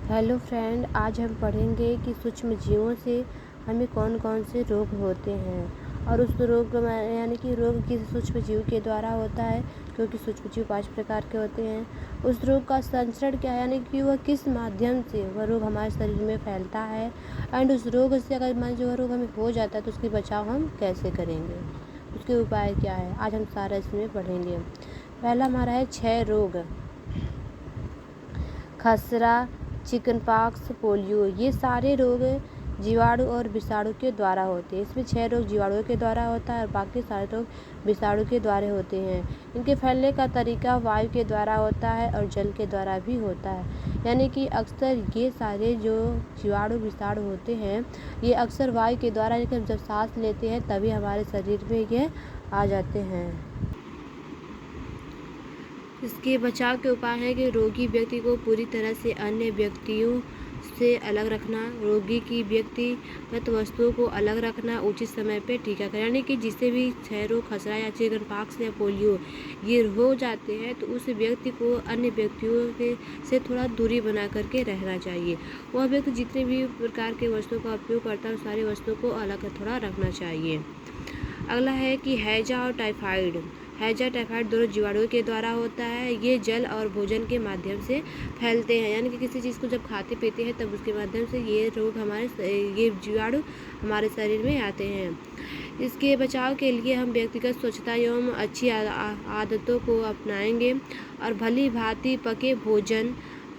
Hello friend, आज हम पढ़ेंगे कि सूक्ष्म जीवों से हमें कौन कौन से रोग होते हैं और उस रोग में यानी कि रोग किस सूक्ष्म जीव के द्वारा होता है, क्योंकि सूक्ष्म जीव 5 प्रकार के होते हैं। उस रोग का संचरण क्या है, यानी कि वह किस माध्यम से वह रोग हमारे शरीर में फैलता है एंड उस रोग से अगर मान जो रोग हमें हो जाता है तो उसके बचाव हम कैसे करेंगे, उसके उपाय क्या है, आज हम सारा इसमें पढ़ेंगे। पहला हमारा है 6 रोग। खसरा, चिकनपॉक्स, पोलियो, ये सारे रोग जीवाणु और विषाणु के द्वारा होते हैं। इसमें 6 रोग जीवाणुओं के द्वारा होता है और बाकी सारे रोग विषाणु के द्वारा होते हैं। इनके फैलने का तरीका वायु के द्वारा होता है और जल के द्वारा भी होता है, यानी कि अक्सर ये सारे जो जीवाणु विषाणु होते हैं ये अक्सर वायु के द्वारा, यानी कि हम जब सांस लेते हैं तभी हमारे शरीर में ये आ जाते हैं। इसके बचाव के उपाय हैं कि रोगी व्यक्ति को पूरी तरह से अन्य व्यक्तियों से अलग रखना, रोगी की व्यक्तिगत वस्तुओं को अलग रखना, उचित समय पर टीकाकरण, यानी कि जिससे भी क्षय रोग, खसरा या चिकनपॉक्स या पोलियो ये हो जाते हैं तो उस व्यक्ति को अन्य व्यक्तियों के से थोड़ा दूरी बना करके रहना चाहिए। वह व्यक्ति जितने भी प्रकार के वस्तुओं का उपयोग करता है उस सारी वस्तुओं को अलग थोड़ा रखना चाहिए। अगला है कि हैजा और टाइफाइड। हैजा टाइफाइड दोनों जीवाणुओं के द्वारा होता है। ये जल और भोजन के माध्यम से फैलते हैं, यानी कि किसी चीज़ को जब खाते पीते हैं तब उसके माध्यम से ये रोग ये जीवाणु हमारे शरीर में आते हैं। इसके बचाव के लिए हम व्यक्तिगत स्वच्छता एवं अच्छी आदतों को अपनाएंगे और भली भांति पके भोजन,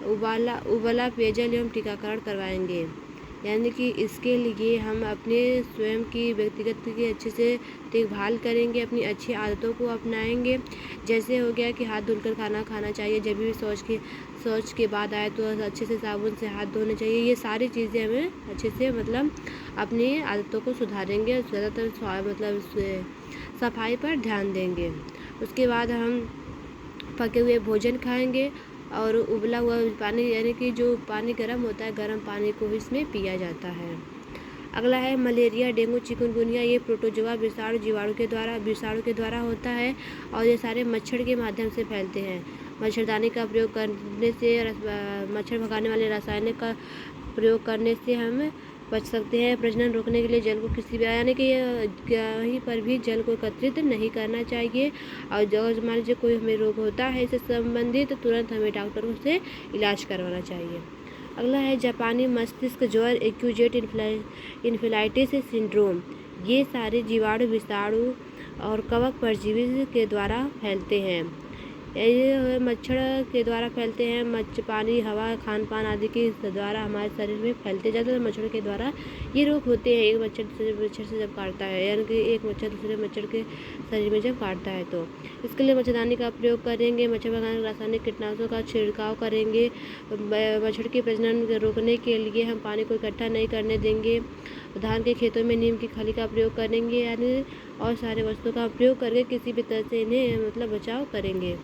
उबाला पेयजल एवं टीकाकरण करवाएंगे। यानी कि इसके लिए हम अपने स्वयं की व्यक्तिगत की अच्छे से देखभाल करेंगे, अपनी अच्छी आदतों को अपनाएंगे। जैसे हो गया कि हाथ धुलकर खाना खाना चाहिए, जब भी शौच के बाद आए तो अच्छे से साबुन से हाथ धोने चाहिए। ये सारी चीज़ें हमें अच्छे से अपनी आदतों को सुधारेंगे, ज़्यादातर सफाई पर ध्यान देंगे। उसके बाद हम पके हुए भोजन खाएंगे और उबला हुआ पानी, यानी कि जो पानी गर्म होता है, गर्म पानी को इसमें पिया जाता है। अगला है मलेरिया, डेंगू, चिकनगुनिया, ये प्रोटोजोआ विषाणु विषाणु के द्वारा होता है और ये सारे मच्छर के माध्यम से फैलते हैं। मच्छरदानी का प्रयोग करने से, मच्छर भगाने वाले रसायन का प्रयोग करने से हम बच सकते हैं। प्रजनन रोकने के लिए जल को किसी भी, यानी कि कहीं पर भी जल को एकत्रित नहीं करना चाहिए और जब मान लीजिए कोई हमें रोग होता है इससे संबंधित तुरंत हमें डॉक्टरों से इलाज करवाना चाहिए। अगला है जापानी मस्तिष्क ज्वर, एक्यूजेट इन्फेलाइटिस सिंड्रोम, ये सारे जीवाणु, विषाणु और कवक परजीवी के द्वारा फैलते हैं। ये मच्छर के द्वारा फैलते हैं। पानी, हवा, खान पान आदि के द्वारा हमारे शरीर में फैलते जाते हैं। मच्छर के द्वारा ये रोग होते हैं। एक मच्छर से जब काटता है, यानी कि एक मच्छर दूसरे मच्छर के शरीर में जब काटता है तो इसके लिए मच्छरदानी का प्रयोग करेंगे। मच्छर भगाने रासायनिक कीटनाशकों का छिड़काव करेंगे। मच्छर के प्रजनन रोकने के लिए हम पानी को इकट्ठा नहीं करने देंगे। धान के खेतों में नीम की खली का प्रयोग करेंगे, यानी और सारे वस्तुओं का प्रयोग करके किसी भी तरह से इन्हें बचाव करेंगे।